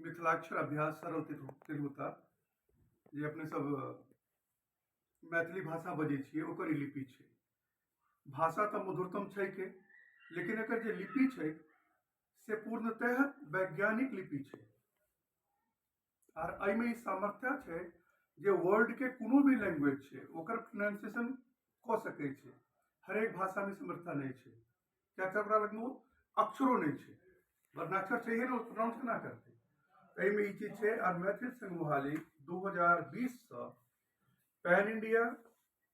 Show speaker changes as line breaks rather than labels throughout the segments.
मिथिलाक्षर अभ्यास सरल तिरहुता जे अपने सब मैथिली भाषा बजै छियै ओकर ई लिपि छै। भाषा तऽ मधुरतम छै के, लेकिन एकर जे लिपि छै से पूर्णतः वैज्ञानिक लिपि छै। और एहिमे ई सामर्थ्य छै जे वर्ल्ड के कोनो भी लैंग्वेज छै ओकर प्रोनाउंसिएशन कऽ सकै छै। हरेक भाषा में समर्थता नहीं छै, किया ओकरा लग अक्षरो नहीं छै, वर्णाक्षर चाहिए ना, प्रोनाउंस केना करतै। एहिमे ई चीज छै। और मैथिल संघ मोहाली 2020 से पैन इंडिया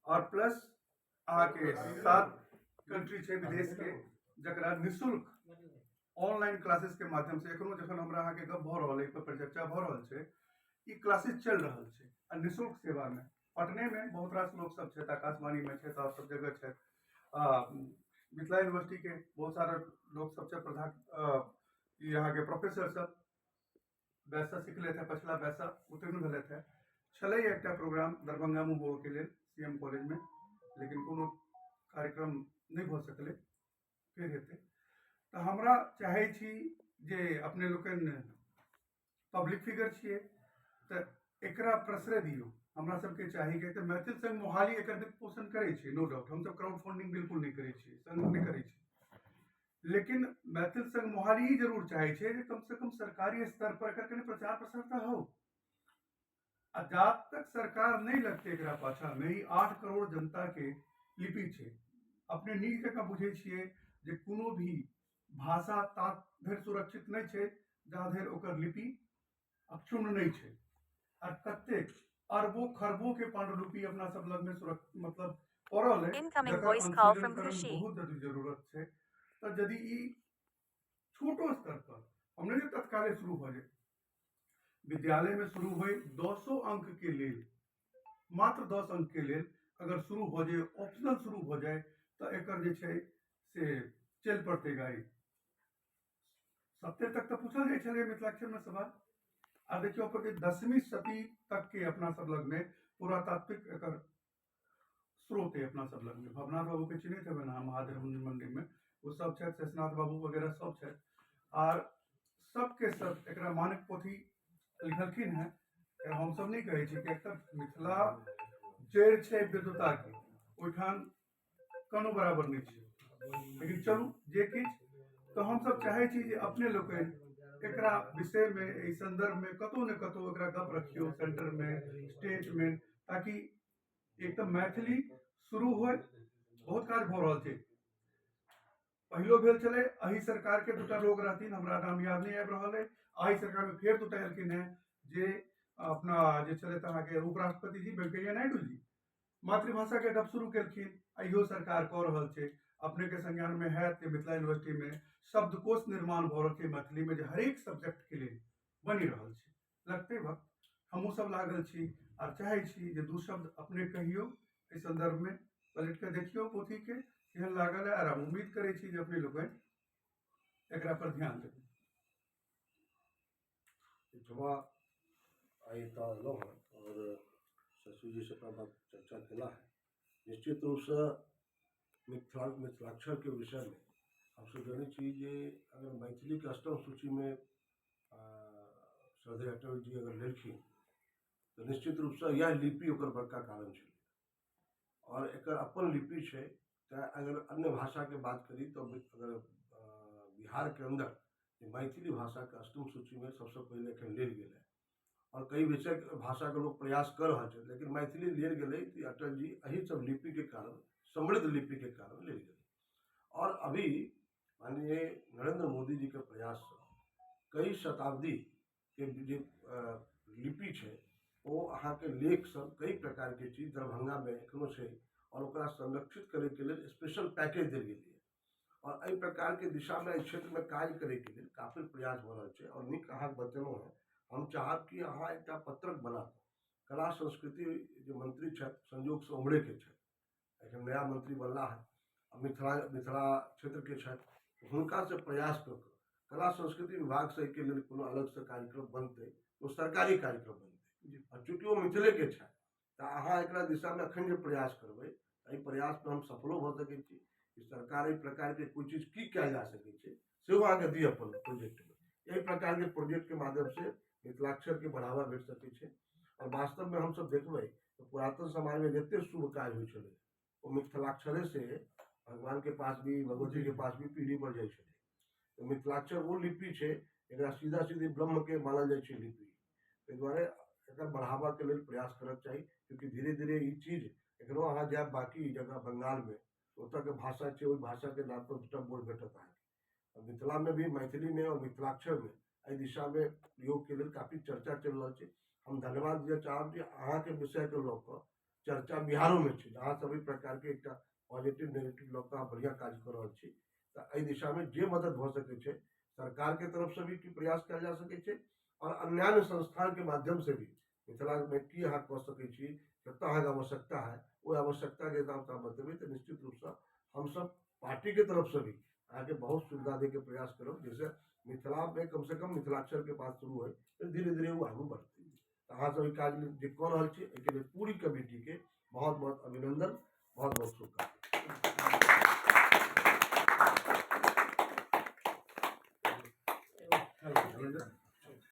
और प्लस अहाँके 7 कंट्री छै विदेश के जकरा निःशुल्क ऑनलाइन क्लासेस के माध्यम से एखनो जखन हमरा अहाँके गप भऽ रहल है, पर चर्चा भऽ रहल छै, ई क्लासेस चल रहल छै आ निःशुल्क सेवा में। पटने में बहुत रास लोग सब छै, आकाशवाणी में छै, और सब जगह छै। मिथिला यूनिवर्सिटी के बहुत सारा लोग सब छै, यहाँ के प्रोफेसर सब वैसा सिखले थे, पछिला वैसा उत्तीर्ण भेले थे। छलै एकटा प्रोग्राम दरभंगा में होबे के लिए सीएम कॉलेज में, लेकिन कोनो कार्यक्रम नहीं भऽ सकलै, फिर हेतै। तो हमरा चाहे छी जे अपने लोकन पब्लिक फिगर छियै तो एकरा प्रश्रय दियो। हमरा सबके चाही कि मैथिल संघ मोहाली एकर पोषण करे छै, नो डाउट। हम सब क्राउड फंडिंग बिल्कुल नहीं करे छी, संघ नहीं करे छी, लेकिन मैथिल संघ मोहाली ही जरूर चाहे छे जे कम से कम सरकारी स्तर पर एकर कनी प्रचार प्रसार तो हो। आ जब तक सरकार नहीं लगते एकरा पाछा में, ई 8 करोड़ जनता के लिपि छे। अपने नीक जकाँ बुझे छिए जे कोनो भी भाषा ता धरि सुरक्षित नहीं छे जा धरि ओकर लिपि अक्षुण्ण नहीं छे। और कतेक अरबों खरबों के पांडुलिपि अपना सब लग में मतलब पड़ल है,
Incoming
जकर
voice call from
अनुशीलनकरण
Khushi.
बहुत ज्यादा जरूरत है। तो यदि ई छोटो स्तर पर हमने जो तत्काले शुरू हो जाए, विद्यालय में शुरू हो 200 अंक के लिए, मात्र 10 अंक के लिए अगर शुरू हो जाए, ऑप्शनल शुरू हो जाए, तो एकर जे छै से चल पड़ते गाड़ी। 70 तक तो पूछल जाए छले मिथिलाक्षर में सवाल। आ देखियो पर 10वीं सदी तक के अपना सब लग में पुरातात्विक एकर स्रोत है। अपना सब लग में भवनाथ बाबू के चिन्हित है ना, महादेव मंदिर में वो सब छे, शेषनाथ बाबू वगैरह सब छे। और सबके सब एकरा मानक पोथी लिखलखिन है। हम सब नहीं कहे छी कि मिथिला जड़ छे विद्वता के, ओठान कनो बराबर नहीं छे। लेकिन चलू जे किछ, तो हम सब चाहे छी जे अपने लोग एकरा विषय में, इस संदर्भ में कतौ न कतौ एकरा गप रखियो, सेंटर में, स्टेज में, ताकि एक तो मैथिली शुरू हो। बहुत काज भ रहल छै, पहिलो भेल छले, अही सरकार के दूटा लोग रहथिन, हमरा नाम याद नहीं आबि रहल है। अही सरकार में फेर दूटा एलखिन है, जे अपना जे छले अहाँ के उपराष्ट्रपति जी वेंकैया नायडू जी मातृभाषा के गप शुरू केलखिन। इहो सरकार कऽ रहल छै। अपने के संज्ञान में है कि मिथिला यूनिवर्सिटी में शब्दकोश निर्माण भ रहल छै मैथिली में, जे हरेक सब्जेक्ट के लिए बनि रहल छै। लगते वक्त हमहूँ सब लागल छी और चाहे छी जे 2 शब्द अपने कहियो इस संदर्भ में, पलट के देखियो पोथी के केहन लागल है। और हम उम्मीद करे छी जे अपने लोग एकरा पर ध्यान देबै।
जमा आयता लो है और शशि जी से बात चर्चा कला है। निश्चित रूप से मिथिलाक्षर के विषय में हमसे जानी चाहिए, अगर मैथिली के अष्टम सूची में श्रद्धेय अटल जी अगर लिखी, तो निश्चित रूप से यह लिपि ओकर बड़का कारण छे। और एकर अपन लिपि छे। अगर अन्य भाषा के बात करी तो अगर बिहार के अंदर मैथिली भाषा के अष्टम सूची में सबसे पहले एखन लेल गेल है। और कई विषय भाषा के लोग प्रयास कर रहे थे, लेकिन मैथिली लेल गेलै कि अटल जी यही सब लिपि के कारण, समृद्ध लिपि के कारण लेल गेलै। और अभी माननीय नरेंद्र मोदी जी के प्रयास से कई शताब्दी के जे लिपि छे, वो अहाँ के लेख सब कई प्रकार के चीज दरभंगा में एखनो छे, और ओकरा संरक्षित करे के लिए स्पेशल पैकेज देल गेल है। और एहि प्रकार के दिशा में क्षेत्र में कार्य करे के लिए काफी प्रयास भ रहल छे। और नीक अहाँ बतेलहुँ है, हम चाहब कि अहाँ एक पत्रक बना, कला संस्कृति जो मंत्री छथि संजोग से उम्हरे के छथि, एखन नया मंत्री बनला है, मिथिला क्षेत्र के छथि, हुनका से प्रयास कर कला संस्कृति विभाग से के लिए कोनो अलग से कार्यक्रम बनते, तो सरकारी कार्यक्रम बनते। और चूंकि वो मिथिले के छथि, तो अहाँ एकरा दिशा में अखन जे प्रयास करबै, एहि प्रयास में हम सफलो भ सकै छी कि सरकार एहि प्रकार के कोई चीज की कयल जा सकै छै, सेहो अहाँके दिअ अपन प्रोजेक्ट में। यही प्रकार के प्रोजेक्ट के माध्यम से मिथिलाक्षर के बढ़ावा भेट सकै छै। और वास्तव में हम सब देखबै तो पुरातन समाज में जते शुभ कार्य होइ छलै वो मिथिलाक्षरे से भगवान के पास भी, भगवती के पास भी पीढ़ी पर जाइ छलै। तो मिथिलाक्षर वो लिपि छै एकरा सीधा सीधी ब्रह्म के मानल जाइ छै लिपि। ताहि दुआरे एकर बढ़ावा के लेल प्रयास करक चाही, क्योंकि धीरे धीरे ई चीज एखनो अहाँ जायब बाकी जगह बंगाल में ओतऽ के भाषा छै, ओहि भाषा के नाम पर दूटा बोर्ड भेटत अहाँके। और मिथिला में भी मैथिली में और मिथिलाक्षर में एहि दिशा में प्रयोग के लिए काफी चर्चा चल रहा है। हम धन्यवाद दिया चाहब कि अहाँ के विषय के लऽ कऽ चर्चा बिहारो में छै, जहाँ सभी प्रकार के एक पॉजिटिव नेगेटिव लऽ कऽ अहाँ बढ़िया काज कर रहल छी। तो एहि दिशा में जे मदद भऽ सकै छै सरकार के तरफ से भी की प्रयास कयल जा सकै छै और अन्य संस्थान के माध्यम से भी मिथिला में की अहाँ कऽ सकै छी, कतऽ अहाँके आवश्यकता है, वो आवश्यकता के हिसाब से अहाँ बतेबै तो निश्चित रूप से हम सब पार्टी के तरफ से भी आगे बहुत सुविधा दे के प्रयास करब, जैसे मिथिला में कम से कम मिथिलाक्षर के बात शुरू है तो धीरे धीरे वो आगू बढ़ती है। तो अहाँ सब ई काज जे कऽ रहल छी एहिके लेल पूरी कमिटी के बहुत बहुत अभिनंदन, बहुत बहुत शुभकामना।